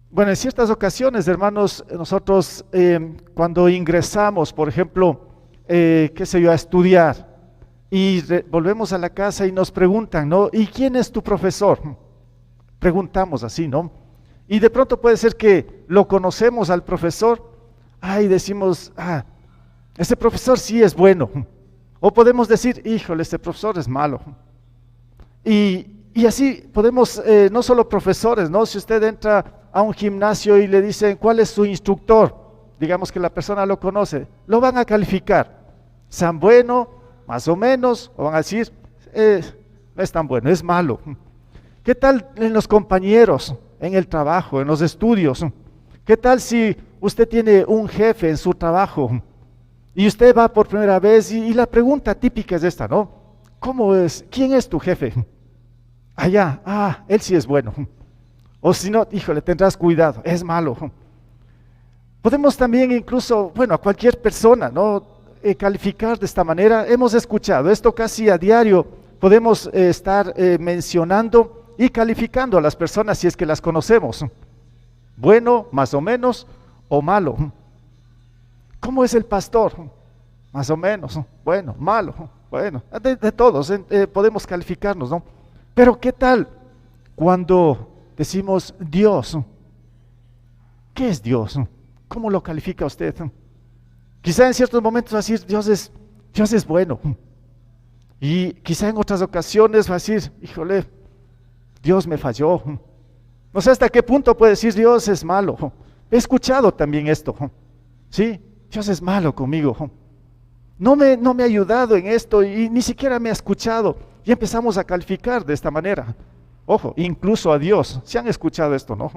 Bueno, en ciertas ocasiones, hermanos, nosotros cuando ingresamos, por ejemplo, qué sé yo, a estudiar y volvemos a la casa y nos preguntan, ¿no? ¿Y quién es tu profesor? Preguntamos así, ¿no? Y de pronto puede ser que lo conocemos al profesor, y decimos, este profesor sí es bueno. O podemos decir, híjole, este profesor es malo. Y así podemos, no solo profesores, ¿no? Si usted entra a un gimnasio y le dicen, ¿cuál es su instructor? Digamos que la persona lo conoce, lo van a calificar. Sean bueno, más o menos, o van a decir, no es tan bueno, es malo. ¿Qué tal en los compañeros, en el trabajo, en los estudios? ¿Qué tal si usted tiene un jefe en su trabajo y usted va por primera vez y la pregunta típica es esta, ¿no? ¿Cómo es? ¿Quién es tu jefe? Allá, él sí es bueno. O si no, híjole, tendrás cuidado, es malo. Podemos también incluso, bueno, a cualquier persona, ¿no? Calificar de esta manera. Hemos escuchado esto casi a diario. Podemos estar mencionando y calificando a las personas si es que las conocemos. Bueno, más o menos, o malo. ¿Cómo es el pastor? Más o menos, bueno, malo, bueno, de todos podemos calificarnos, ¿no? Pero ¿qué tal cuando decimos Dios? ¿Qué es Dios? ¿Cómo lo califica usted? Quizá en ciertos momentos va a decir Dios es bueno. Y quizá en otras ocasiones va a decir, híjole, Dios me falló. No sé hasta qué punto puede decir Dios es malo. He escuchado también esto. Sí, Dios es malo conmigo. No me ha ayudado en esto y ni siquiera me ha escuchado. Y empezamos a calificar de esta manera. Ojo, incluso a Dios. ¿Se han escuchado esto, no?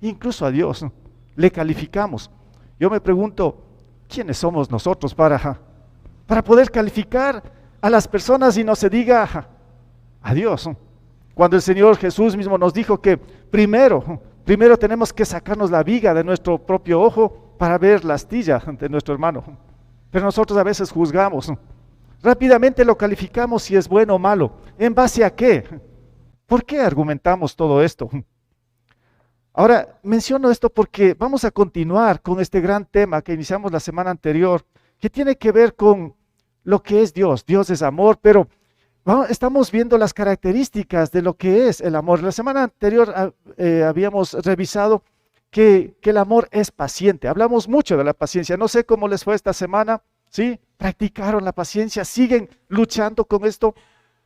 Incluso a Dios le calificamos. Yo me pregunto, ¿quiénes somos nosotros para poder calificar a las personas y no se diga a Dios? Cuando el Señor Jesús mismo nos dijo que primero tenemos que sacarnos la viga de nuestro propio ojo para ver la astilla de nuestro hermano. Pero nosotros a veces juzgamos. Rápidamente lo calificamos si es bueno o malo. ¿En base a qué? ¿Por qué argumentamos todo esto? Ahora, menciono esto porque vamos a continuar con este gran tema que iniciamos la semana anterior, que tiene que ver con lo que es Dios. Dios es amor, pero estamos viendo las características de lo que es el amor. La semana anterior habíamos revisado que el amor es paciente. Hablamos mucho de la paciencia. No sé cómo les fue esta semana, ¿sí? Practicaron la paciencia, siguen luchando con esto,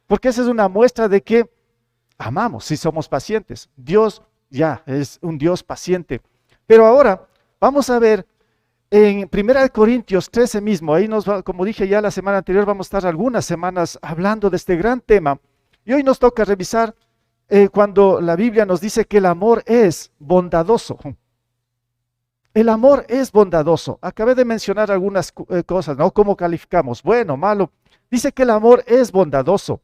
porque esa es una muestra de que amamos si somos pacientes. Dios ya es un Dios paciente. Pero ahora vamos a ver en 1 Corintios 13 mismo, ahí como dije ya la semana anterior, vamos a estar algunas semanas hablando de este gran tema. Y hoy nos toca revisar cuando la Biblia nos dice que el amor es bondadoso. El amor es bondadoso. Acabé de mencionar algunas cosas, ¿no? ¿Cómo calificamos? Bueno, malo. Dice que el amor es bondadoso.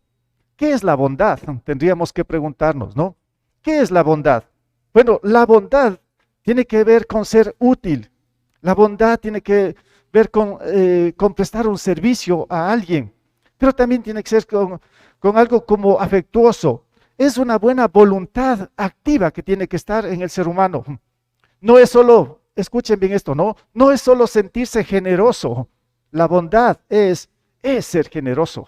¿Qué es la bondad? Tendríamos que preguntarnos, ¿no? ¿Qué es la bondad? Bueno, la bondad tiene que ver con ser útil. La bondad tiene que ver con prestar un servicio a alguien, pero también tiene que ser con algo como afectuoso. Es una buena voluntad activa que tiene que estar en el ser humano. No es solo, escuchen bien esto, no es solo sentirse generoso. La bondad es ser generoso.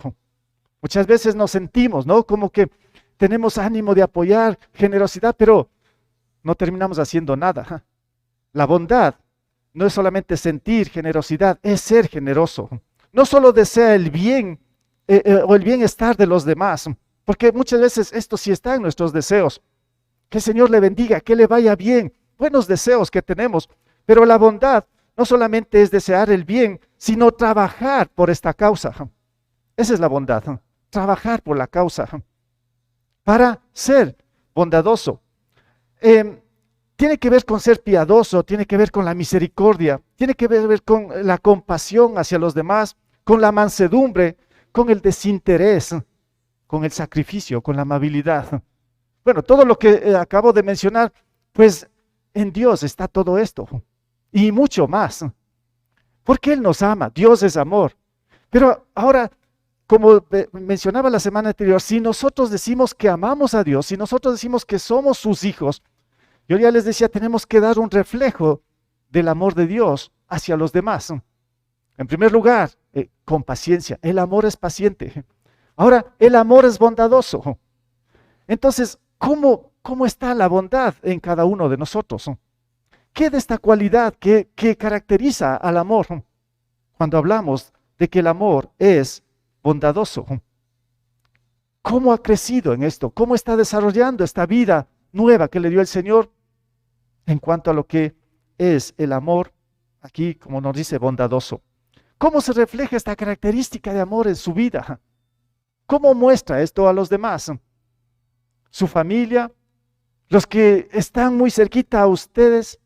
Muchas veces nos sentimos, ¿no? Como que tenemos ánimo de apoyar, generosidad, pero no terminamos haciendo nada. La bondad no es solamente sentir generosidad, es ser generoso. No solo desea el bien o el bienestar de los demás, porque muchas veces esto sí está en nuestros deseos. Que el Señor le bendiga, que le vaya bien, buenos deseos que tenemos, pero la bondad no solamente es desear el bien, sino trabajar por esta causa. Esa es la bondad, trabajar por la causa, para ser bondadoso. Tiene que ver con ser piadoso, tiene que ver con la misericordia, tiene que ver con la compasión hacia los demás, con la mansedumbre, con el desinterés, con el sacrificio, con la amabilidad. Bueno, todo lo que acabo de mencionar, pues en Dios está todo esto y mucho más. Porque Él nos ama, Dios es amor. Pero ahora, como mencionaba la semana anterior, si nosotros decimos que amamos a Dios, si nosotros decimos que somos sus hijos, Yo ya les decía, tenemos que dar un reflejo del amor de Dios hacia los demás. En primer lugar, con paciencia. El amor es paciente. Ahora, el amor es bondadoso. Entonces, ¿cómo está la bondad en cada uno de nosotros? ¿Qué de esta cualidad que caracteriza al amor? Cuando hablamos de que el amor es bondadoso. ¿Cómo ha crecido en esto? ¿Cómo está desarrollando esta vida nueva que le dio el Señor en cuanto a lo que es el amor, aquí como nos dice, bondadoso? ¿Cómo se refleja esta característica de amor en su vida? ¿Cómo muestra esto a los demás? Su familia, los que están muy cerquita a ustedes.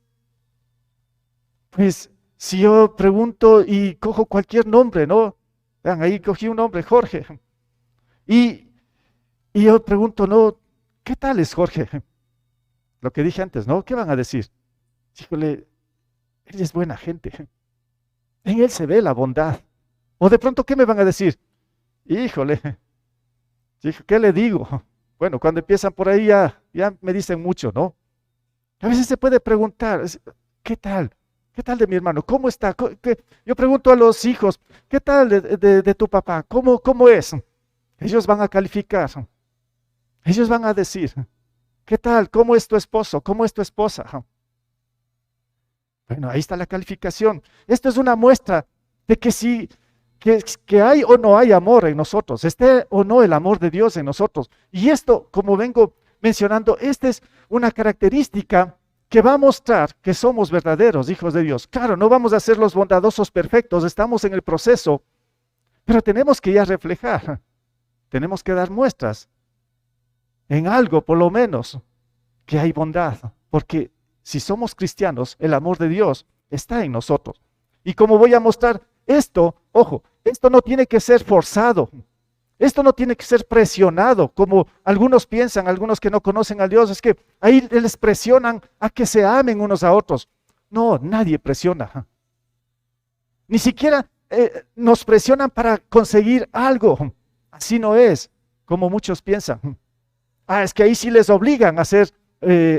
Pues si yo pregunto y cojo cualquier nombre, ¿no? Vean, ahí cogí un nombre, Jorge. Y yo pregunto, ¿no? ¿Qué tal es Jorge? Lo que dije antes, ¿no? ¿Qué van a decir? Híjole, él es buena gente. En él se ve la bondad. O de pronto, ¿qué me van a decir? Híjole, ¿qué le digo? Bueno, cuando empiezan por ahí ya me dicen mucho, ¿no? A veces se puede preguntar, ¿qué tal? ¿Qué tal de mi hermano? ¿Cómo está? Yo pregunto a los hijos, ¿qué tal de tu papá? ¿Cómo es? Ellos van a calificar. Ellos van a decir, ¿qué tal? ¿Cómo es tu esposo? ¿Cómo es tu esposa? Bueno, ahí está la calificación. Esto es una muestra de que sí, que hay o no hay amor en nosotros, esté o no el amor de Dios en nosotros. Y esto, como vengo mencionando, esta es una característica que va a mostrar que somos verdaderos hijos de Dios. Claro, no vamos a ser los bondadosos perfectos, estamos en el proceso, pero tenemos que ya reflejar, tenemos que dar muestras en algo, por lo menos, que hay bondad, porque si somos cristianos, el amor de Dios está en nosotros. Y como voy a mostrar esto, ojo, esto no tiene que ser forzado, esto no tiene que ser presionado, como algunos piensan, algunos que no conocen a Dios, es que ahí les presionan a que se amen unos a otros. No, nadie presiona. Ni siquiera nos presionan para conseguir algo. Así no es, como muchos piensan. Es que ahí sí les obligan a ser,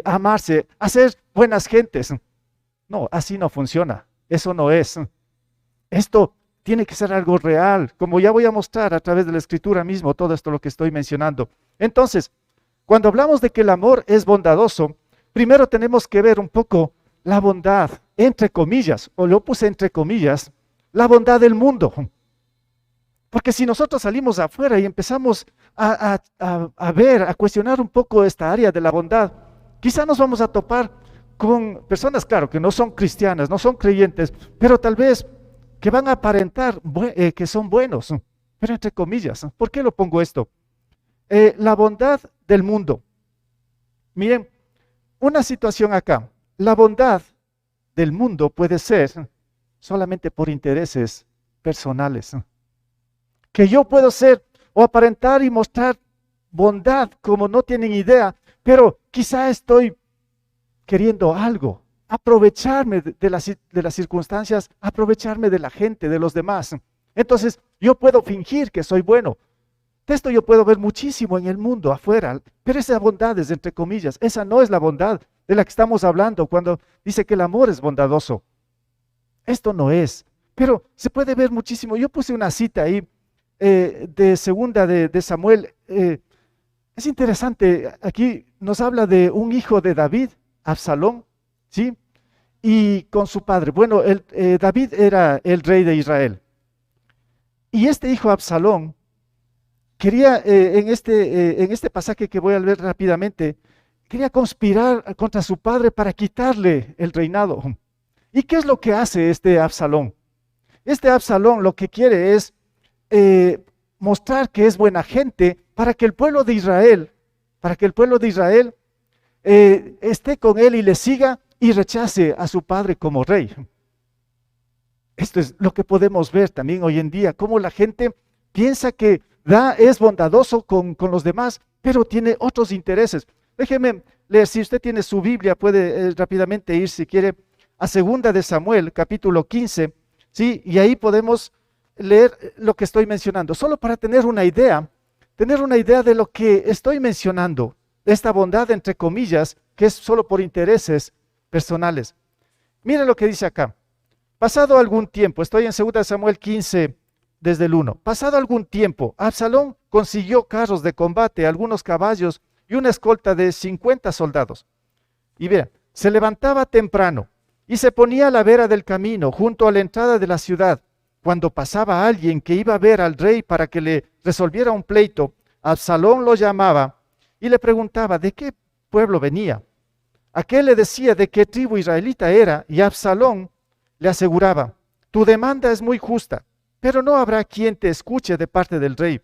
a amarse, a ser buenas gentes. No, así no funciona. Eso no es. Esto tiene que ser algo real, como ya voy a mostrar a través de la Escritura mismo, todo esto lo que estoy mencionando. Entonces, cuando hablamos de que el amor es bondadoso, primero tenemos que ver un poco la bondad, entre comillas, o lo puse entre comillas, la bondad del mundo. Porque si nosotros salimos afuera y empezamos a ver, a cuestionar un poco esta área de la bondad, quizá nos vamos a topar con personas, claro, que no son cristianas, no son creyentes, pero tal vez que van a aparentar que son buenos, pero entre comillas. ¿Por qué lo pongo esto? La bondad del mundo. Miren, una situación acá. La bondad del mundo puede ser solamente por intereses personales. Que yo puedo ser o aparentar y mostrar bondad como no tienen idea, pero quizá estoy queriendo algo, aprovecharme de las circunstancias, aprovecharme de la gente, de los demás. Entonces, yo puedo fingir que soy bueno. De esto yo puedo ver muchísimo en el mundo afuera, pero esa bondad es entre comillas, esa no es la bondad de la que estamos hablando cuando dice que el amor es bondadoso. Esto no es, pero se puede ver muchísimo. Yo puse una cita ahí de segunda de Samuel. Es interesante, aquí nos habla de un hijo de David, Absalón, ¿sí? Y con su padre. Bueno, David era el rey de Israel. Y este hijo Absalón quería, en este pasaje que voy a leer rápidamente, quería conspirar contra su padre para quitarle el reinado. ¿Y qué es lo que hace este Absalón? Este Absalón lo que quiere es mostrar que es buena gente para que el pueblo de Israel, esté con él y le siga y rechace a su padre como rey. Esto es lo que podemos ver también hoy en día, cómo la gente piensa que es bondadoso con los demás, pero tiene otros intereses. Déjeme leer, si usted tiene su Biblia, puede rápidamente ir, si quiere, a segunda de Samuel, capítulo 15, ¿sí? Y ahí podemos leer lo que estoy mencionando, solo para tener una idea de lo que estoy mencionando, esta bondad, entre comillas, que es solo por intereses personales. Miren lo que dice acá. Pasado algún tiempo, estoy en 2 Samuel 15, desde el 1. Pasado algún tiempo, Absalón consiguió carros de combate, algunos caballos y una escolta de 50 soldados. Y vean, se levantaba temprano y se ponía a la vera del camino, junto a la entrada de la ciudad. Cuando pasaba alguien que iba a ver al rey para que le resolviera un pleito, Absalón lo llamaba y le preguntaba de qué pueblo venía. Aquel le decía de qué tribu israelita era, y Absalón le aseguraba: tu demanda es muy justa, pero no habrá quien te escuche de parte del rey.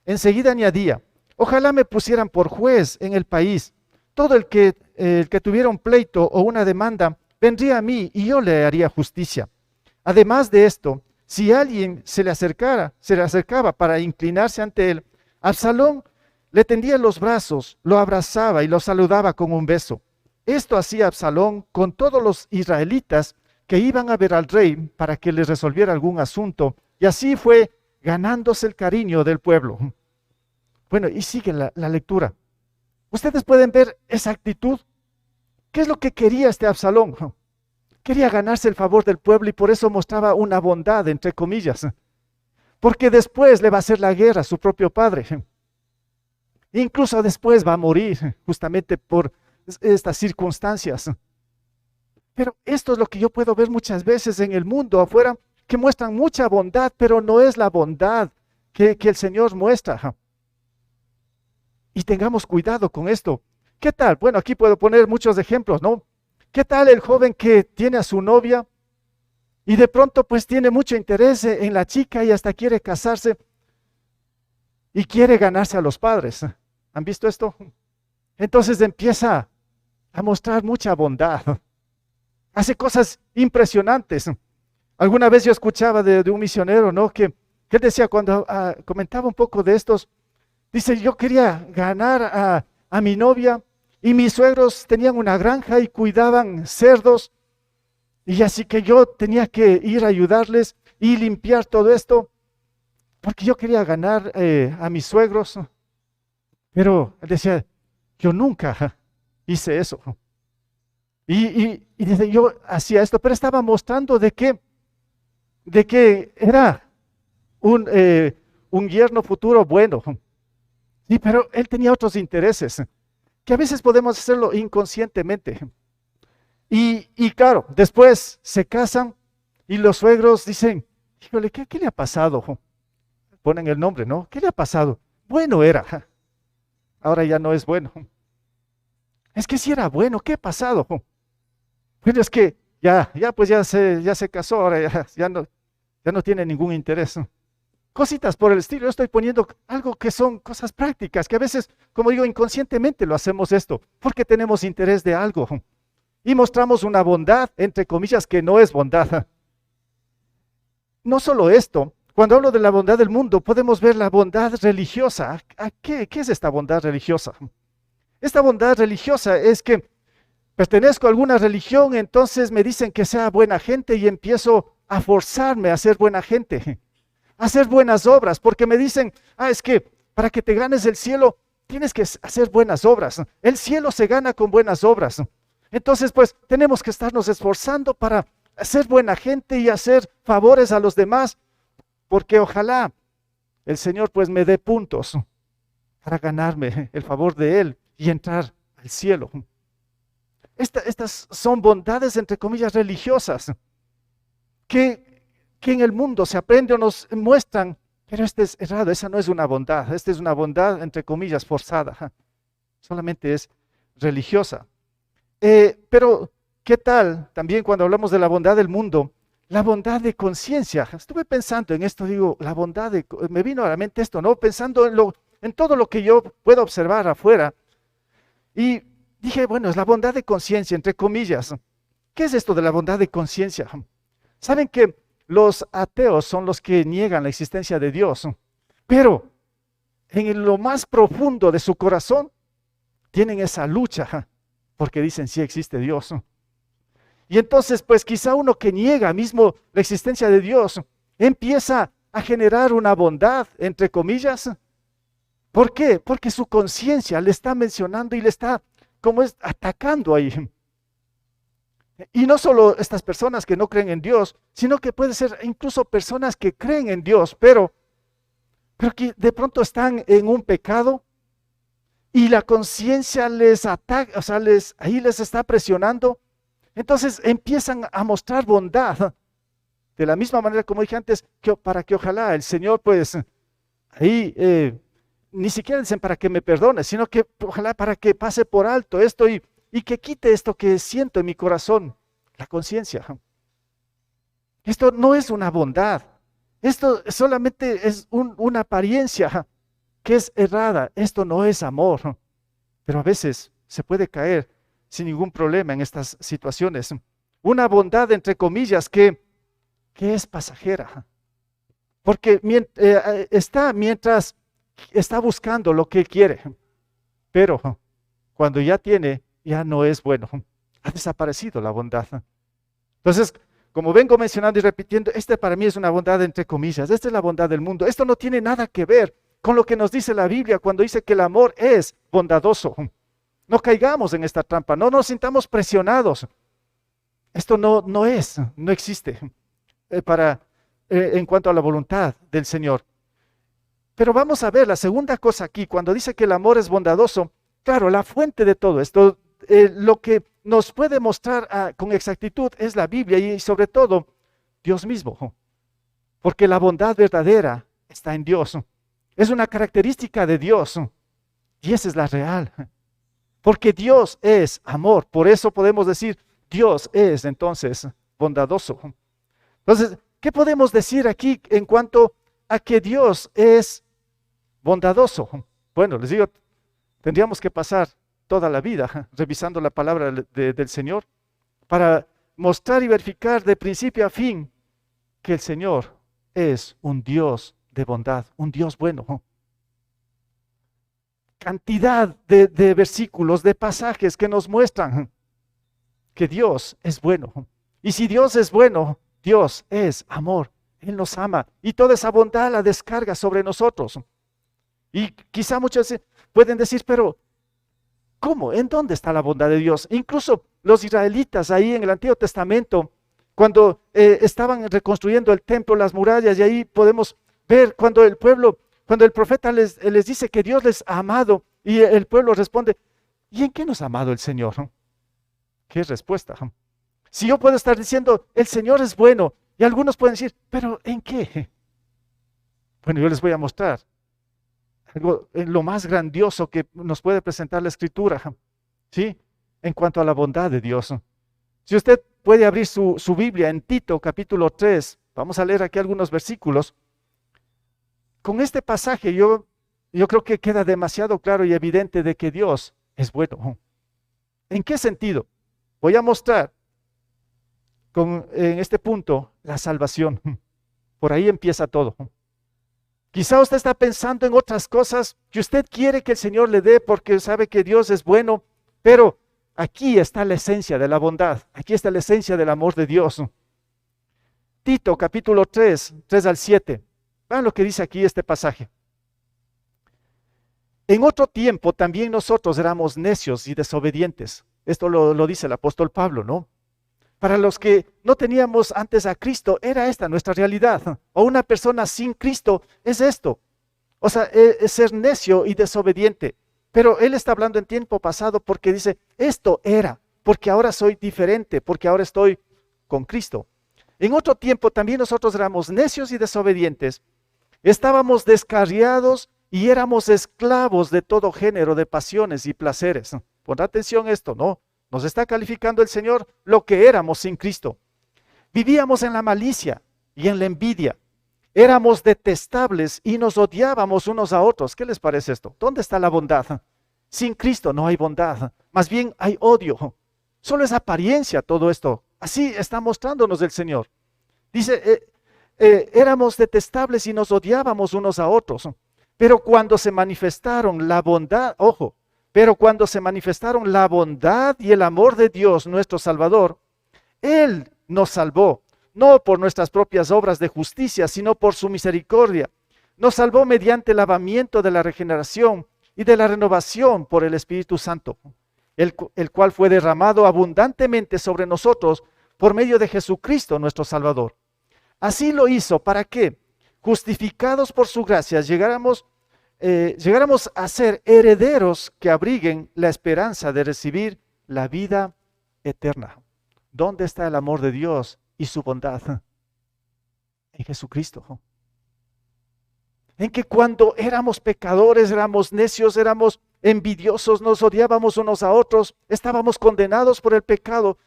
Enseguida añadía: ojalá me pusieran por juez en el país. Todo el que tuviera un pleito o una demanda vendría a mí y yo le haría justicia. Además de esto, si alguien se le acercaba para inclinarse ante él, Absalón le tendía los brazos, lo abrazaba y lo saludaba con un beso. Esto hacía Absalón con todos los israelitas que iban a ver al rey para que les resolviera algún asunto, y así fue ganándose el cariño del pueblo. Bueno, y sigue la lectura. Ustedes pueden ver esa actitud. ¿Qué es lo que quería este Absalón? Quería ganarse el favor del pueblo y por eso mostraba una bondad, entre comillas, porque después le va a hacer la guerra a su propio padre. Incluso después va a morir justamente por estas circunstancias. Pero esto es lo que yo puedo ver muchas veces en el mundo afuera, que muestran mucha bondad, pero no es la bondad que el Señor muestra. Y tengamos cuidado con esto. ¿Qué tal? Bueno, aquí puedo poner muchos ejemplos, ¿no? ¿Qué tal el joven que tiene a su novia y de pronto pues tiene mucho interés en la chica y hasta quiere casarse y quiere ganarse a los padres? ¿Han visto esto? Entonces empieza a mostrar mucha bondad. Hace cosas impresionantes. Alguna vez yo escuchaba de un misionero, ¿no? Que él decía, cuando comentaba un poco de estos, dice: yo quería ganar a mi novia y mis suegros tenían una granja y cuidaban cerdos, y así que yo tenía que ir a ayudarles y limpiar todo esto, porque yo quería ganar a mis suegros. Pero él decía: yo nunca hice eso. Y dice: yo hacía esto, pero estaba mostrando de que era un yerno futuro bueno. Sí, pero él tenía otros intereses, que a veces podemos hacerlo inconscientemente. Y claro, después se casan y los suegros dicen: híjole, ¿qué le ha pasado? Ponen el nombre, ¿no? ¿Qué le ha pasado? Bueno era, ahora ya no es bueno. Es que si era bueno, ¿qué ha pasado? Bueno, es que ya se casó, ahora ya no tiene ningún interés. Cositas por el estilo. Yo estoy poniendo algo que son cosas prácticas, que a veces, como digo, inconscientemente lo hacemos esto, porque tenemos interés de algo. Y mostramos una bondad, entre comillas, que no es bondad. No solo esto, cuando hablo de la bondad del mundo, podemos ver la bondad religiosa. ¿Qué es esta bondad religiosa? Esta bondad religiosa es que pertenezco a alguna religión, entonces me dicen que sea buena gente y empiezo a forzarme a ser buena gente, a hacer buenas obras, porque me dicen: es que para que te ganes el cielo tienes que hacer buenas obras. El cielo se gana con buenas obras. Entonces, pues tenemos que estarnos esforzando para ser buena gente y hacer favores a los demás, porque ojalá el Señor pues me dé puntos para ganarme el favor de Él y entrar al cielo. Estas son bondades, entre comillas, religiosas, que en el mundo se aprende o nos muestran, pero este es errado, esa no es una bondad, esta es una bondad, entre comillas, forzada, solamente es religiosa. Pero, ¿qué tal también cuando hablamos de la bondad del mundo? La bondad de conciencia. Estuve pensando en esto, digo, me vino a la mente esto, ¿no? Pensando en todo lo que yo puedo observar afuera. Y dije, bueno, es la bondad de conciencia, entre comillas. ¿Qué es esto de la bondad de conciencia? Saben que los ateos son los que niegan la existencia de Dios, pero en lo más profundo de su corazón tienen esa lucha, porque dicen: sí existe Dios. Y entonces, pues quizá uno que niega mismo la existencia de Dios, empieza a generar una bondad, entre comillas. ¿Por qué? Porque su conciencia le está mencionando y le está como es atacando ahí. Y no solo estas personas que no creen en Dios, sino que puede ser incluso personas que creen en Dios, pero que de pronto están en un pecado y la conciencia les ataca, o sea, ahí les está presionando. Entonces empiezan a mostrar bondad. De la misma manera, como dije antes, para que ojalá el Señor, pues, ahí ni siquiera dicen para que me perdone, sino que ojalá para que pase por alto esto y que quite esto que siento en mi corazón, la conciencia. Esto no es una bondad, esto solamente es una apariencia que es errada, esto no es amor, pero a veces se puede caer sin ningún problema en estas situaciones. Una bondad, entre comillas, que es pasajera, porque mientras está buscando lo que él quiere, pero cuando ya tiene, ya no es bueno, ha desaparecido la bondad. Entonces, como vengo mencionando y repitiendo, para mí es una bondad entre comillas, esta es la bondad del mundo. Esto no tiene nada que ver con lo que nos dice la Biblia cuando dice que el amor es bondadoso. No caigamos en esta trampa, no nos sintamos presionados. Esto no existe en cuanto a la voluntad del Señor. Pero vamos a ver la segunda cosa aquí, cuando dice que el amor es bondadoso. Claro, la fuente de todo esto, lo que nos puede mostrar con exactitud es la Biblia y sobre todo Dios mismo. Porque la bondad verdadera está en Dios. Es una característica de Dios y esa es la real. Porque Dios es amor, por eso podemos decir Dios es entonces bondadoso. Entonces, ¿qué podemos decir aquí en cuanto a que Dios es bondadoso? Bueno, les digo, tendríamos que pasar toda la vida revisando la palabra del Señor para mostrar y verificar de principio a fin que el Señor es un Dios de bondad, un Dios bueno. Cantidad de versículos, de pasajes que nos muestran que Dios es bueno. Y si Dios es bueno, Dios es amor. Él nos ama y toda esa bondad la descarga sobre nosotros. Y quizá muchos pueden decir, pero ¿cómo? ¿En dónde está la bondad de Dios? Incluso los israelitas ahí en el Antiguo Testamento, cuando estaban reconstruyendo el templo, las murallas, y ahí podemos ver cuando el profeta les dice que Dios les ha amado, y el pueblo responde, ¿y en qué nos ha amado el Señor? ¿Qué respuesta? Si yo puedo estar diciendo, el Señor es bueno, y algunos pueden decir, ¿pero en qué? Bueno, yo les voy a mostrar algo en lo más grandioso que nos puede presentar la Escritura, ¿sí? En cuanto a la bondad de Dios. Si usted puede abrir su Biblia en Tito capítulo 3, vamos a leer aquí algunos versículos. Con este pasaje yo creo que queda demasiado claro y evidente de que Dios es bueno. ¿En qué sentido? Voy a mostrar en este punto la salvación. Por ahí empieza todo. Quizá usted está pensando en otras cosas que usted quiere que el Señor le dé porque sabe que Dios es bueno, pero aquí está la esencia de la bondad, aquí está la esencia del amor de Dios. Tito capítulo 3, 3 al 7. Vean lo que dice aquí este pasaje. En otro tiempo también nosotros éramos necios y desobedientes. Esto lo dice el apóstol Pablo, ¿no? Para los que no teníamos antes a Cristo, era esta nuestra realidad. O una persona sin Cristo es esto. O sea, es ser necio y desobediente. Pero él está hablando en tiempo pasado porque dice, esto era, porque ahora soy diferente, porque ahora estoy con Cristo. En otro tiempo también nosotros éramos necios y desobedientes. Estábamos descarriados y éramos esclavos de todo género de pasiones y placeres. Pon atención a esto, ¿no? Nos está calificando el Señor lo que éramos sin Cristo. Vivíamos en la malicia y en la envidia. Éramos detestables y nos odiábamos unos a otros. ¿Qué les parece esto? ¿Dónde está la bondad? Sin Cristo no hay bondad. Más bien hay odio. Solo es apariencia todo esto. Así está mostrándonos el Señor. Dice, éramos detestables y nos odiábamos unos a otros. Pero cuando se manifestaron la bondad, ojo, pero cuando se manifestaron la bondad y el amor de Dios, nuestro Salvador, Él nos salvó, no por nuestras propias obras de justicia, sino por su misericordia. Nos salvó mediante el lavamiento de la regeneración y de la renovación por el Espíritu Santo. el cual fue derramado abundantemente sobre nosotros por medio de Jesucristo nuestro Salvador. Así lo hizo, ¿para qué? Justificados por su gracia, llegáramos a ser herederos que abriguen la esperanza de recibir la vida eterna. ¿Dónde está el amor de Dios y su bondad? En Jesucristo. En que cuando éramos pecadores, éramos necios, éramos envidiosos, nos odiábamos unos a otros, estábamos condenados por el pecado,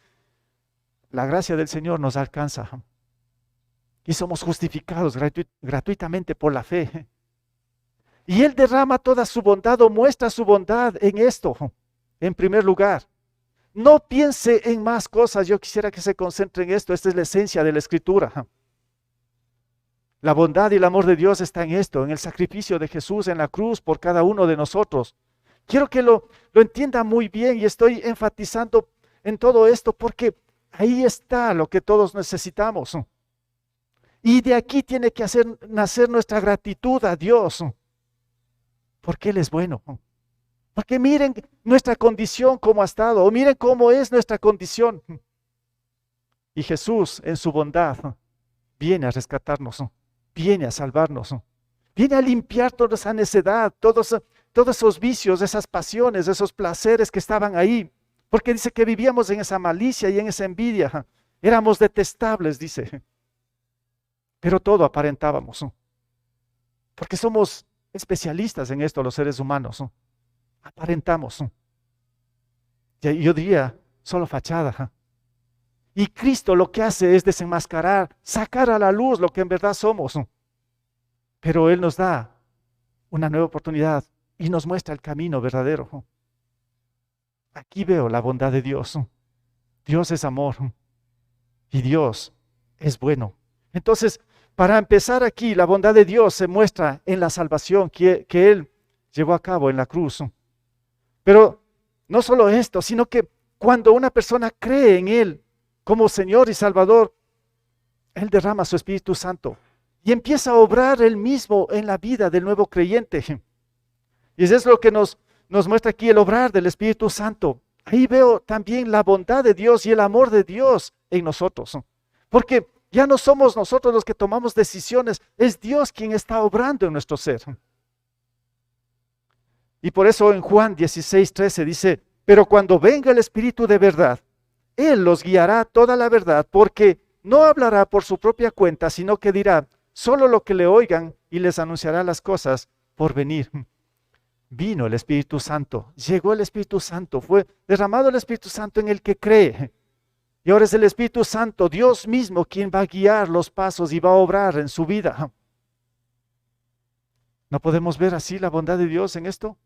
la gracia del Señor nos alcanza y somos justificados gratuitamente por la fe. Y Él derrama toda su bondad o muestra su bondad en esto, en primer lugar. No piense en más cosas, yo quisiera que se concentre en esto, esta es la esencia de la Escritura. La bondad y el amor de Dios está en esto, en el sacrificio de Jesús en la cruz por cada uno de nosotros. Quiero que lo entienda muy bien y estoy enfatizando en todo esto porque ahí está lo que todos necesitamos. Y de aquí tiene que nacer nuestra gratitud a Dios, porque Él es bueno. Porque miren nuestra condición cómo ha estado, o miren cómo es nuestra condición. Y Jesús en su bondad viene a rescatarnos, viene a salvarnos, viene a limpiar toda esa necedad, todos esos vicios, esas pasiones, esos placeres que estaban ahí. Porque dice que vivíamos en esa malicia y en esa envidia. Éramos detestables, dice. Pero todo aparentábamos. Porque somos especialistas en esto los seres humanos. Aparentamos. Yo diría, solo fachada. Y Cristo lo que hace es desenmascarar, sacar a la luz lo que en verdad somos. Pero Él nos da una nueva oportunidad y nos muestra el camino verdadero. Aquí veo la bondad de Dios. Dios es amor y Dios es bueno. Entonces, para empezar aquí, la bondad de Dios se muestra en la salvación que Él llevó a cabo en la cruz. Pero no solo esto, sino que cuando una persona cree en Él como Señor y Salvador, Él derrama su Espíritu Santo y empieza a obrar Él mismo en la vida del nuevo creyente. Y eso es lo que nos muestra aquí el obrar del Espíritu Santo. Ahí veo también la bondad de Dios y el amor de Dios en nosotros. Porque ya no somos nosotros los que tomamos decisiones, es Dios quien está obrando en nuestro ser. Y por eso en Juan 16:13 dice, pero cuando venga el Espíritu de verdad, Él los guiará a toda la verdad, porque no hablará por su propia cuenta, sino que dirá solo lo que le oigan y les anunciará las cosas por venir. Vino el Espíritu Santo, llegó el Espíritu Santo, fue derramado el Espíritu Santo en el que cree. Y ahora es el Espíritu Santo, Dios mismo, quien va a guiar los pasos y va a obrar en su vida. ¿No podemos ver así la bondad de Dios en esto?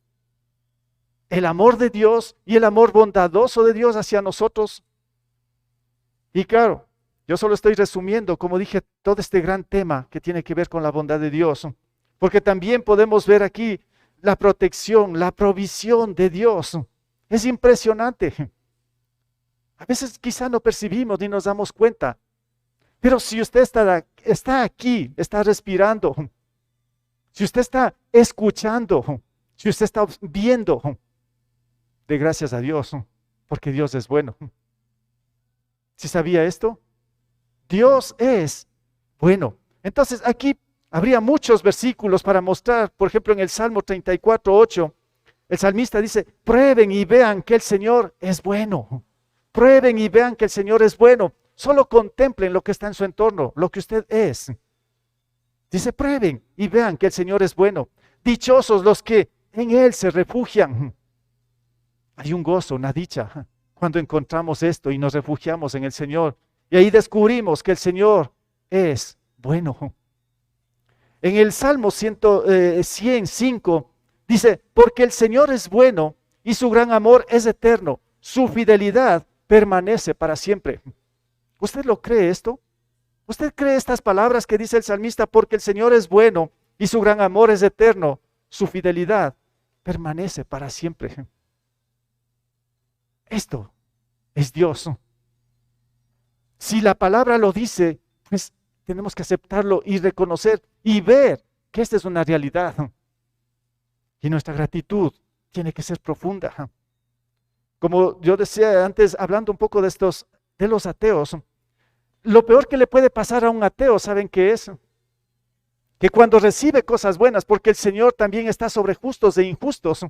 El amor de Dios y el amor bondadoso de Dios hacia nosotros. Y claro, yo solo estoy resumiendo, como dije, todo este gran tema que tiene que ver con la bondad de Dios. Porque también podemos ver aquí la protección, la provisión de Dios. Es impresionante. A veces quizá no percibimos ni nos damos cuenta. Pero si usted está aquí, está respirando, si usted está escuchando, si usted está viendo, de gracias a Dios, porque Dios es bueno. ¿Sí sabía esto? Dios es bueno. Entonces aquí habría muchos versículos para mostrar, por ejemplo en el Salmo 34:8, el salmista dice, prueben y vean que el Señor es bueno. Prueben y vean que el Señor es bueno. Solo contemplen lo que está en su entorno, lo que usted es. Dice, prueben y vean que el Señor es bueno. Dichosos los que en Él se refugian. Hay un gozo, una dicha, cuando encontramos esto y nos refugiamos en el Señor. Y ahí descubrimos que el Señor es bueno. En el Salmo 105 dice, porque el Señor es bueno y su gran amor es eterno. Su fidelidad permanece para siempre. ¿Usted lo cree esto? ¿Usted cree estas palabras que dice el salmista? Porque el Señor es bueno y su gran amor es eterno. Su fidelidad permanece para siempre. Esto es Dios. Si la palabra lo dice, pues tenemos que aceptarlo y reconocer y ver que esta es una realidad. Y nuestra gratitud tiene que ser profunda. Como yo decía antes, hablando un poco de los ateos, lo peor que le puede pasar a un ateo, ¿saben qué es? Que cuando recibe cosas buenas, porque el Señor también está sobre justos e injustos,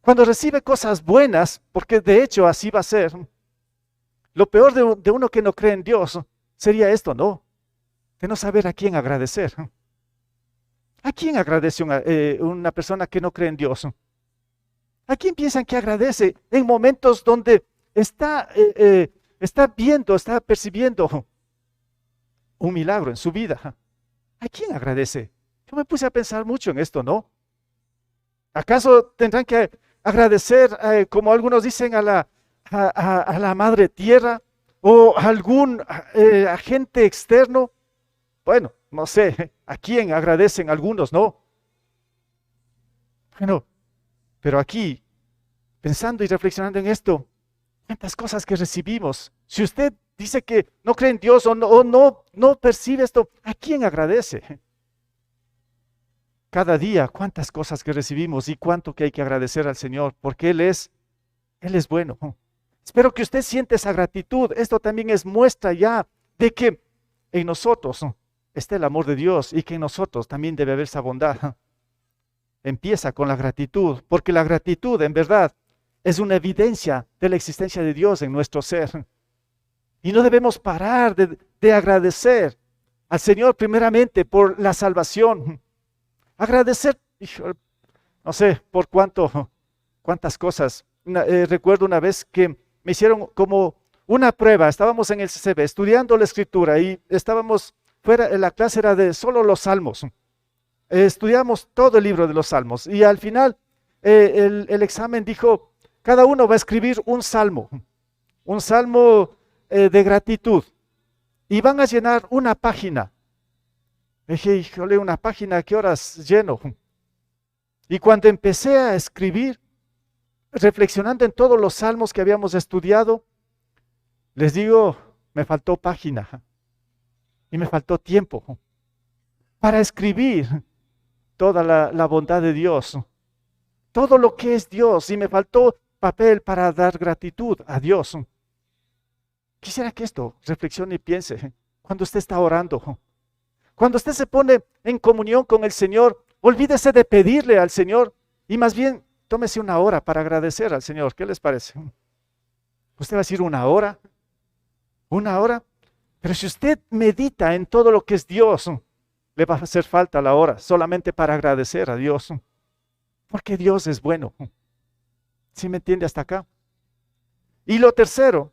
cuando recibe cosas buenas, porque de hecho así va a ser, lo peor de uno que no cree en Dios sería esto, ¿no? De no saber a quién agradecer. ¿A quién agradece una persona que no cree en Dios? ¿A quién piensan que agradece en momentos donde está viendo, está percibiendo un milagro en su vida? ¿A quién agradece? Yo me puse a pensar mucho en esto, ¿no? ¿Acaso tendrán que agradecer, como algunos dicen, a la madre tierra o a algún agente externo? Bueno, no sé, ¿a quién agradecen algunos, no? Bueno, pero aquí, pensando y reflexionando en esto, ¿cuántas cosas que recibimos? Si usted dice que no cree en Dios o no percibe esto, ¿a quién agradece? Cada día, cuántas cosas que recibimos y cuánto que hay que agradecer al Señor, porque Él es bueno. Espero que usted siente esa gratitud. Esto también es muestra ya de que en nosotros está el amor de Dios y que en nosotros también debe haber esa bondad. Empieza con la gratitud, porque la gratitud en verdad es una evidencia de la existencia de Dios en nuestro ser. Y no debemos parar de agradecer al Señor primeramente por la salvación. Agradecer, no sé por cuántas cosas. Recuerdo una vez que me hicieron como una prueba. Estábamos en el CCB estudiando la escritura y estábamos fuera, la clase era de solo los salmos. Estudiamos todo el libro de los salmos y al final el examen dijo, cada uno va a escribir un salmo de gratitud y van a llenar una página. Dije, híjole, una página, ¿a qué horas lleno? Y cuando empecé a escribir, reflexionando en todos los salmos que habíamos estudiado, les digo, me faltó página y me faltó tiempo para escribir toda la bondad de Dios, todo lo que es Dios, y me faltó papel para dar gratitud a Dios. Quisiera que esto reflexione y piense cuando usted está orando. Cuando usted se pone en comunión con el Señor, olvídese de pedirle al Señor y más bien tómese una hora para agradecer al Señor. ¿Qué les parece? Usted va a decir una hora, pero si usted medita en todo lo que es Dios, le va a hacer falta la hora solamente para agradecer a Dios, porque Dios es bueno. ¿Sí me entiende hasta acá? Y lo tercero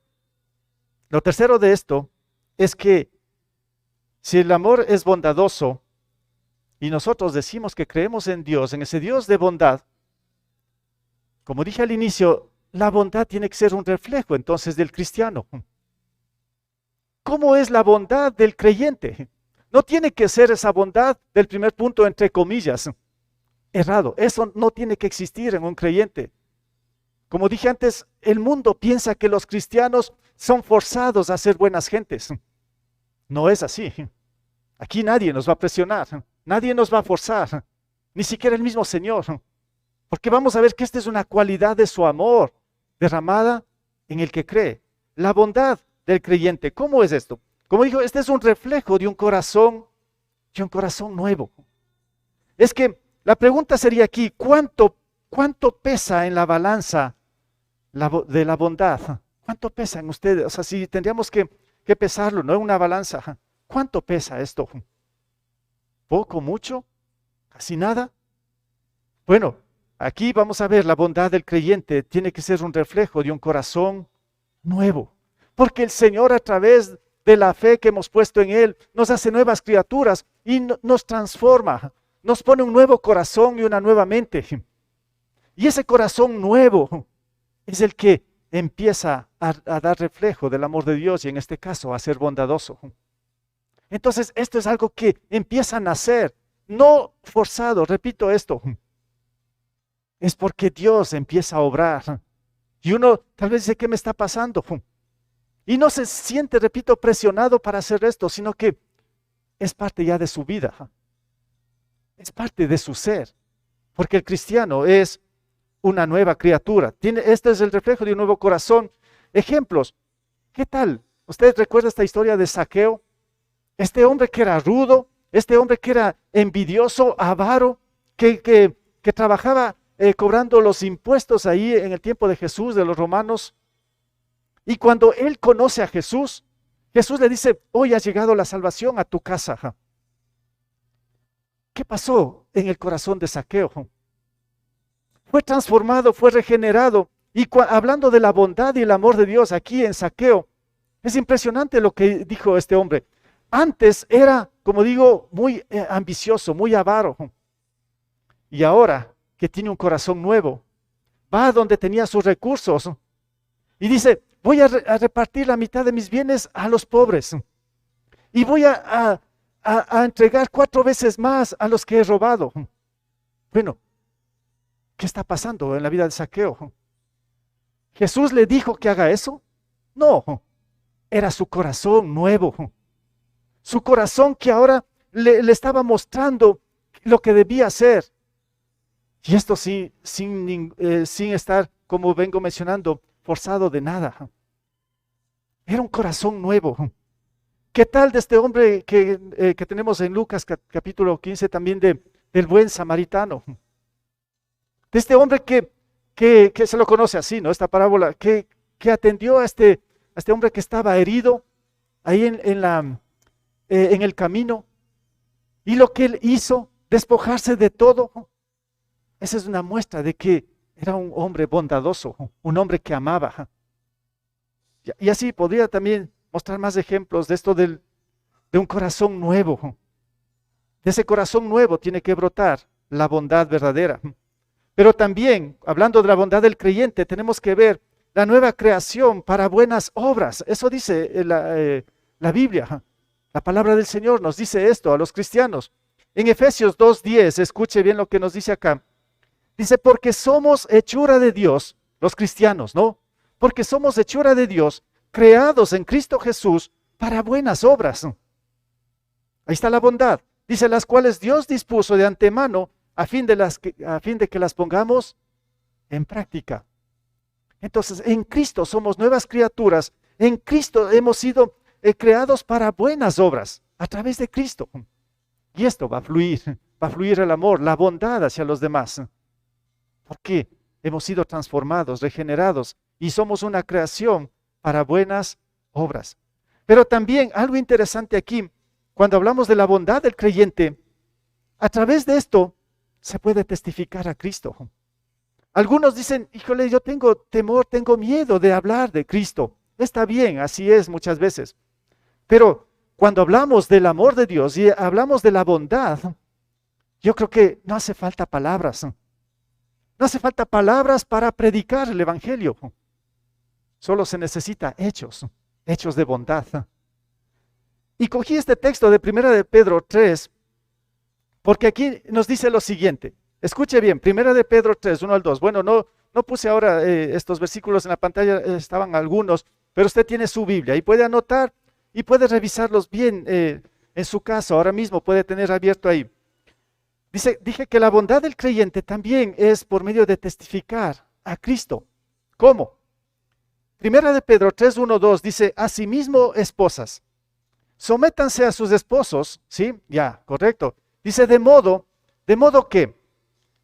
de esto es que si el amor es bondadoso y nosotros decimos que creemos en Dios, en ese Dios de bondad, como dije al inicio, la bondad tiene que ser un reflejo entonces del cristiano. ¿Cómo es la bondad del creyente? No tiene que ser esa bondad del primer punto entre comillas. Errado, eso no tiene que existir en un creyente. Como dije antes, el mundo piensa que los cristianos son forzados a ser buenas gentes. No es así. Aquí nadie nos va a presionar, nadie nos va a forzar, ni siquiera el mismo Señor. Porque vamos a ver que esta es una cualidad de su amor derramada en el que cree. La bondad del creyente, ¿cómo es esto? Como dijo, este es un reflejo de un corazón nuevo. Es que la pregunta sería aquí, ¿cuánto pesa en la balanza de la bondad? ¿Cuánto pesa en ustedes? O sea, si tendríamos que pesarlo, ¿no? En una balanza. ¿Cuánto pesa esto? ¿Poco, mucho? ¿Casi nada? Bueno, aquí vamos a ver la bondad del creyente. Tiene que ser un reflejo de un corazón nuevo. Porque el Señor a través de la fe que hemos puesto en Él nos hace nuevas criaturas y nos transforma. Nos pone un nuevo corazón y una nueva mente. Y ese corazón nuevo es el que empieza a dar reflejo del amor de Dios y en este caso a ser bondadoso. Entonces esto es algo que empieza a nacer, no forzado, repito esto, es porque Dios empieza a obrar y uno tal vez dice, ¿qué me está pasando? Y no se siente, repito, presionado para hacer esto, sino que es parte ya de su vida, es parte de su ser, porque el cristiano es una nueva criatura. Este es el reflejo de un nuevo corazón. Ejemplos. ¿Qué tal? ¿Usted recuerda esta historia de Zaqueo? Este hombre que era rudo, este hombre que era envidioso, avaro, que trabajaba cobrando los impuestos ahí en el tiempo de Jesús, de los romanos. Y cuando él conoce a Jesús, Jesús le dice, hoy ha llegado la salvación a tu casa. ¿Qué pasó en el corazón de Zaqueo? Fue transformado, fue regenerado. Y hablando de la bondad y el amor de Dios aquí en Zaqueo, es impresionante lo que dijo este hombre. Antes era, como digo, muy ambicioso, muy avaro. Y ahora que tiene un corazón nuevo, va a donde tenía sus recursos y dice, voy a repartir la mitad de mis bienes a los pobres. Y voy a entregar 4 veces más a los que he robado. Bueno, ¿qué está pasando en la vida de Zaqueo? ¿Jesús le dijo que haga eso? No, era su corazón nuevo. Su corazón que ahora le estaba mostrando lo que debía hacer. Y esto sí, sin estar, como vengo mencionando, forzado de nada. Era un corazón nuevo. ¿Qué tal de este hombre que tenemos en Lucas capítulo 15 también del buen samaritano? De este hombre que se lo conoce así, ¿no? Esta parábola, que atendió a este hombre que estaba herido ahí en el camino. Y lo que él hizo, despojarse de todo. Esa es una muestra de que era un hombre bondadoso, un hombre que amaba. Y así podría también mostrar más ejemplos de esto de un corazón nuevo. De ese corazón nuevo tiene que brotar la bondad verdadera. Pero también, hablando de la bondad del creyente, tenemos que ver la nueva creación para buenas obras. Eso dice la Biblia. La palabra del Señor nos dice esto a los cristianos. En Efesios 2:10, escuche bien lo que nos dice acá. Dice, porque somos hechura de Dios, los cristianos, ¿no? Porque somos hechura de Dios, creados en Cristo Jesús para buenas obras. Ahí está la bondad. Dice, las cuales Dios dispuso de antemano a fin de que las pongamos en práctica. Entonces, en Cristo somos nuevas criaturas. En Cristo hemos sido creados para buenas obras, a través de Cristo. Y esto va a fluir el amor, la bondad hacia los demás. Porque hemos sido transformados, regenerados y somos una creación para buenas obras. Pero también algo interesante aquí, cuando hablamos de la bondad del creyente, a través de esto se puede testificar a Cristo. Algunos dicen, híjole, yo tengo temor, tengo miedo de hablar de Cristo. Está bien, así es muchas veces. Pero cuando hablamos del amor de Dios y hablamos de la bondad, yo creo que no hace falta palabras. No hace falta palabras para predicar el Evangelio. Solo se necesita hechos de bondad. Y cogí este texto de 1 de Pedro 3, porque aquí nos dice lo siguiente. Escuche bien, 1 de Pedro 3, 1 al 2. Bueno, no puse ahora estos versículos en la pantalla, estaban algunos, pero usted tiene su Biblia y puede anotar y puede revisarlos bien en su casa. Ahora mismo puede tener abierto ahí. Dije que la bondad del creyente también es por medio de testificar a Cristo. ¿Cómo? 1 de Pedro 3, 1, 2 dice, asimismo, esposas, sométanse a sus esposos, ¿sí? Ya, correcto. Dice, de modo que,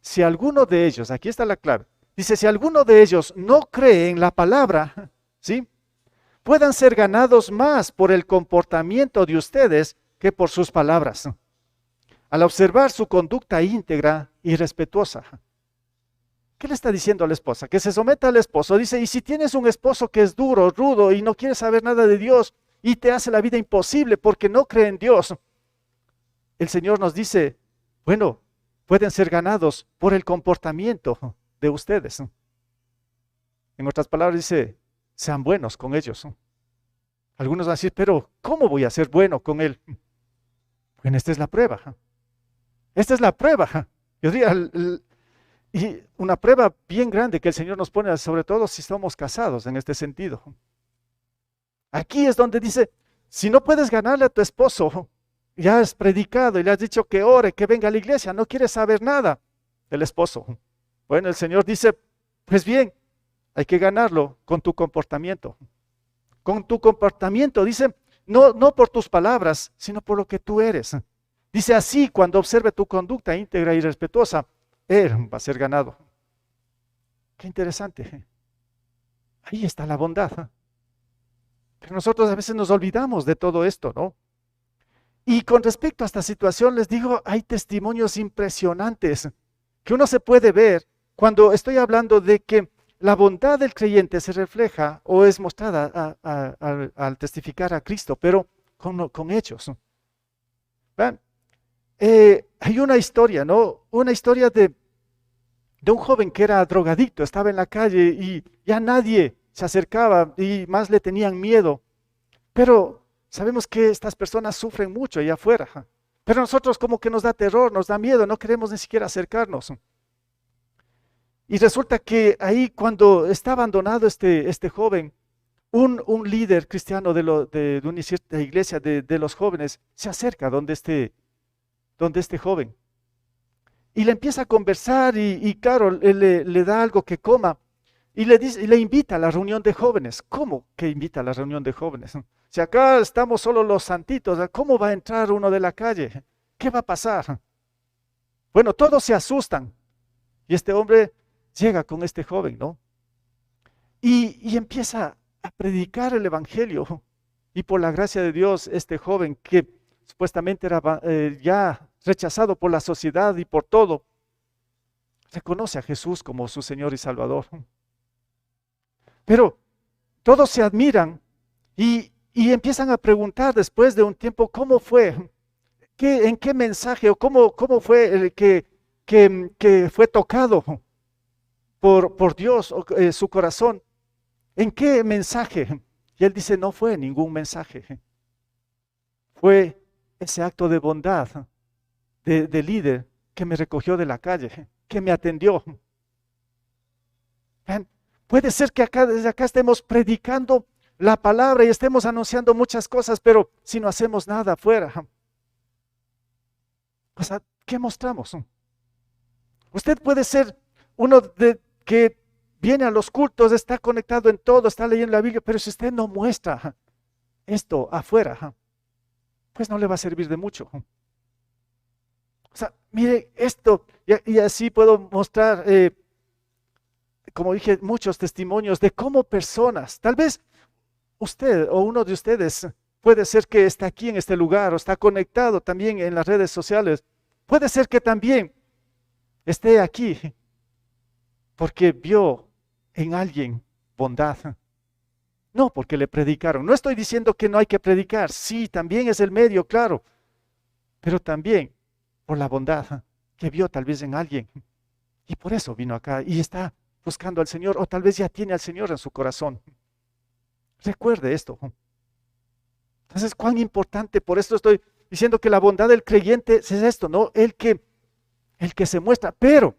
si alguno de ellos, aquí está la clave, dice, si alguno de ellos no cree en la palabra, ¿sí? Puedan ser ganados más por el comportamiento de ustedes que por sus palabras, al observar su conducta íntegra y respetuosa. ¿Qué le está diciendo a la esposa? Que se someta al esposo. Dice, y si tienes un esposo que es duro, rudo y no quiere saber nada de Dios y te hace la vida imposible porque no cree en Dios, el Señor nos dice, bueno, pueden ser ganados por el comportamiento de ustedes. En otras palabras dice, sean buenos con ellos. Algunos van a decir, pero ¿cómo voy a ser bueno con él? Bueno, esta es la prueba. Esta es la prueba. Yo diría, y una prueba bien grande que el Señor nos pone, sobre todo si somos casados en este sentido. Aquí es donde dice, si no puedes ganarle a tu esposo, ya has predicado y le has dicho que ore, que venga a la iglesia, no quieres saber nada del esposo. Bueno, el Señor dice, Pues bien, hay que ganarlo con tu comportamiento. Con tu comportamiento, dice, no por tus palabras, sino por lo que tú eres. Dice así, cuando observe tu conducta íntegra y respetuosa, él va a ser ganado. Qué interesante. Ahí está la bondad. Pero nosotros a veces nos olvidamos de todo esto, ¿no? Y con respecto a esta situación, les digo, hay testimonios impresionantes que uno se puede ver cuando estoy hablando de que la bondad del creyente se refleja o es mostrada al testificar a Cristo, pero con hechos. ¿Ven? Hay una historia, ¿no? Una historia de un joven que era drogadicto, estaba en la calle y ya nadie se acercaba y más le tenían miedo. Pero sabemos que estas personas sufren mucho allá afuera. Pero nosotros como que nos da terror, nos da miedo, no queremos ni siquiera acercarnos. Y resulta que ahí cuando está abandonado este joven, un líder cristiano de una cierta iglesia de los jóvenes se acerca donde este joven. Y le empieza a conversar y claro, le da algo que coma. Y le invita a la reunión de jóvenes. ¿Cómo que invita a la reunión de jóvenes? Si acá estamos solo los santitos, ¿cómo va a entrar uno de la calle? ¿Qué va a pasar? Bueno, todos se asustan. Y este hombre llega con este joven, ¿no? Y empieza a predicar el evangelio. Y por la gracia de Dios, este joven que supuestamente era ya rechazado por la sociedad y por todo, reconoce a Jesús como su Señor y Salvador. Pero todos se admiran y empiezan a preguntar después de un tiempo, ¿cómo fue? ¿En qué mensaje o cómo fue el que fue tocado por Dios su corazón? ¿En qué mensaje? Y él dice, no fue ningún mensaje. Fue ese acto de bondad de líder que me recogió de la calle, que me atendió. ¿Ven? Puede ser que desde acá estemos predicando la palabra y estemos anunciando muchas cosas, pero si no hacemos nada afuera, o sea, ¿qué mostramos? Usted puede ser uno que viene a los cultos, está conectado en todo, está leyendo la Biblia, pero si usted no muestra esto afuera, pues no le va a servir de mucho. O sea, mire esto, y así puedo mostrar, como dije, muchos testimonios de cómo personas, tal vez usted o uno de ustedes puede ser que está aquí en este lugar o está conectado también en las redes sociales. Puede ser que también esté aquí porque vio en alguien bondad. No porque le predicaron. No estoy diciendo que no hay que predicar. Sí, también es el medio, claro. Pero también por la bondad que vio tal vez en alguien. Y por eso vino acá y está buscando al Señor o tal vez ya tiene al Señor en su corazón. Recuerde esto. Entonces, cuán importante, por esto estoy diciendo que la bondad del creyente es esto, ¿no? El que se muestra, pero,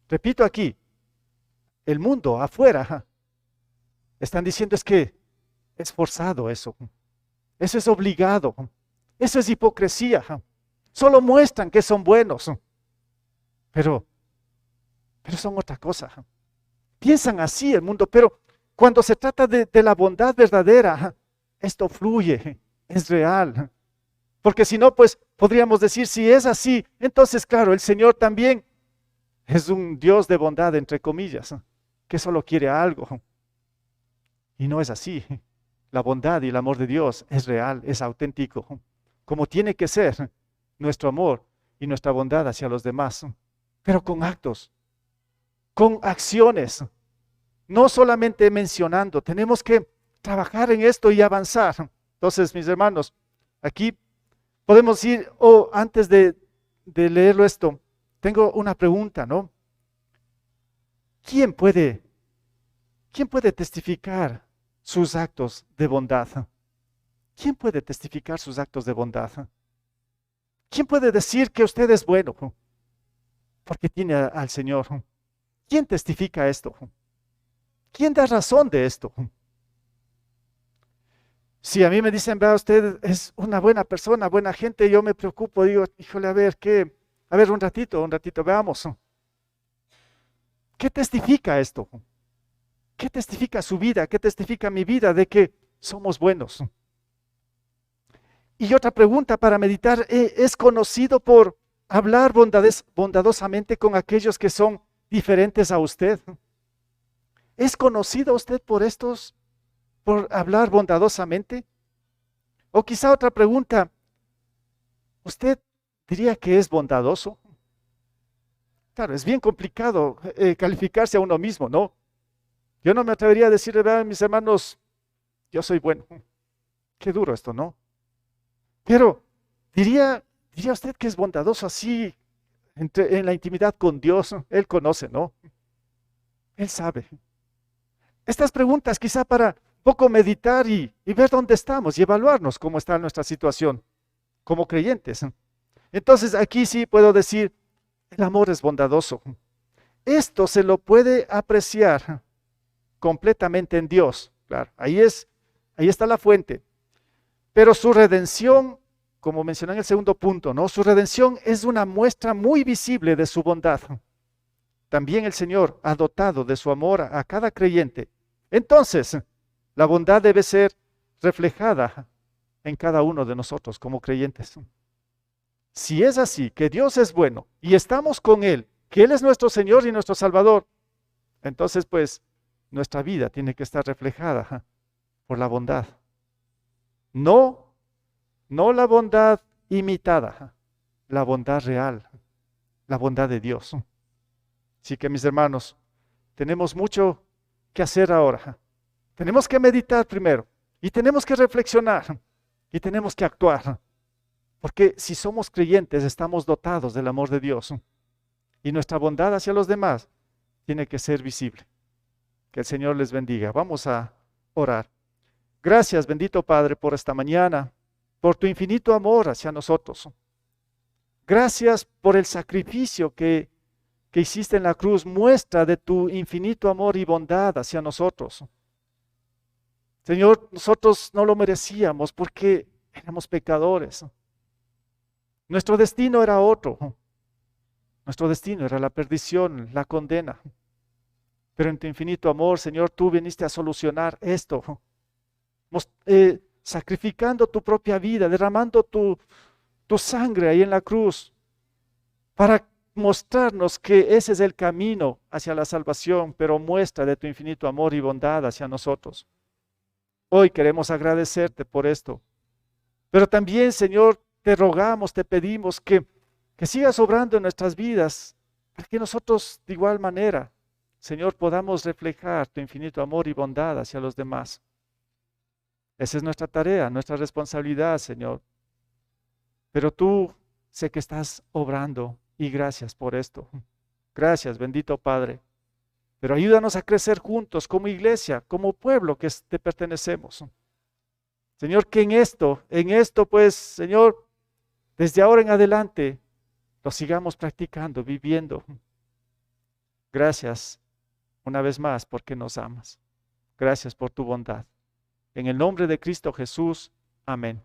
repito aquí, el mundo afuera, están diciendo es que es forzado eso es obligado, eso es hipocresía, solo muestran que son buenos, pero son otra cosa. Piensan así el mundo, pero cuando se trata de la bondad verdadera, esto fluye, es real. Porque si no, pues podríamos decir, si es así, entonces claro, el Señor también es un Dios de bondad, entre comillas, que solo quiere algo. Y no es así. La bondad y el amor de Dios es real, es auténtico, como tiene que ser nuestro amor y nuestra bondad hacia los demás, pero con actos, con acciones, no solamente mencionando. Tenemos que trabajar en esto y avanzar. Entonces, mis hermanos, aquí podemos ir, antes de leerlo esto, tengo una pregunta, ¿no? ¿Quién puede testificar sus actos de bondad? ¿Quién puede testificar sus actos de bondad? ¿Quién puede decir que usted es bueno? Porque tiene al Señor. ¿Quién testifica esto? ¿Quién da razón de esto? Si a mí me dicen, vea, usted es una buena persona, buena gente, yo me preocupo, digo, híjole, a ver, un ratito, veamos. ¿Qué testifica esto? ¿Qué testifica su vida? ¿Qué testifica mi vida de que somos buenos? Y otra pregunta para meditar, ¿es conocido por hablar bondadosamente con aquellos que son diferentes a usted? ¿Es conocido usted por hablar bondadosamente? O quizá otra pregunta, ¿usted diría que es bondadoso? Claro, es bien complicado calificarse a uno mismo, ¿no? Yo no me atrevería a decirle, vean mis hermanos, yo soy bueno. Qué duro esto, ¿no? Pero diría usted que es bondadoso así en la intimidad con Dios. Él conoce, ¿no? Él sabe. Estas preguntas quizá para poco meditar y ver dónde estamos y evaluarnos cómo está nuestra situación como creyentes. Entonces aquí sí puedo decir, el amor es bondadoso. Esto se lo puede apreciar completamente en Dios. Claro, ahí está la fuente. Pero su redención, como mencioné en el segundo punto, ¿no? Su redención es una muestra muy visible de su bondad. También el Señor ha dotado de su amor a cada creyente. Entonces, la bondad debe ser reflejada en cada uno de nosotros como creyentes. Si es así, que Dios es bueno y estamos con Él, que Él es nuestro Señor y nuestro Salvador, entonces pues nuestra vida tiene que estar reflejada por la bondad. No, no la bondad imitada, la bondad real, la bondad de Dios. Así que mis hermanos, tenemos mucho que hacer ahora. Tenemos que meditar primero y tenemos que reflexionar y tenemos que actuar. Porque si somos creyentes, estamos dotados del amor de Dios y nuestra bondad hacia los demás tiene que ser visible. Que el Señor les bendiga. Vamos a orar. Gracias, bendito Padre, por esta mañana, por tu infinito amor hacia nosotros. Gracias por el sacrificio que hiciste en la cruz, muestra de tu infinito amor y bondad hacia nosotros. Señor, nosotros no lo merecíamos porque éramos pecadores. Nuestro destino era otro. Nuestro destino era la perdición, la condena. Pero en tu infinito amor, Señor, tú viniste a solucionar esto. Sacrificando tu propia vida, derramando tu sangre ahí en la cruz para mostrarnos que ese es el camino hacia la salvación, pero muestra de tu infinito amor y bondad hacia nosotros. Hoy queremos agradecerte por esto. Pero también, Señor, te rogamos, te pedimos que sigas obrando en nuestras vidas, para que nosotros de igual manera, Señor, podamos reflejar tu infinito amor y bondad hacia los demás. Esa es nuestra tarea, nuestra responsabilidad, Señor. Pero tú sé que estás obrando y gracias por esto. Gracias, bendito Padre. Pero ayúdanos a crecer juntos como iglesia, como pueblo que te pertenecemos. Señor, que en esto, pues, Señor, desde ahora en adelante, lo sigamos practicando, viviendo. Gracias una vez más porque nos amas. Gracias por tu bondad. En el nombre de Cristo Jesús, amén.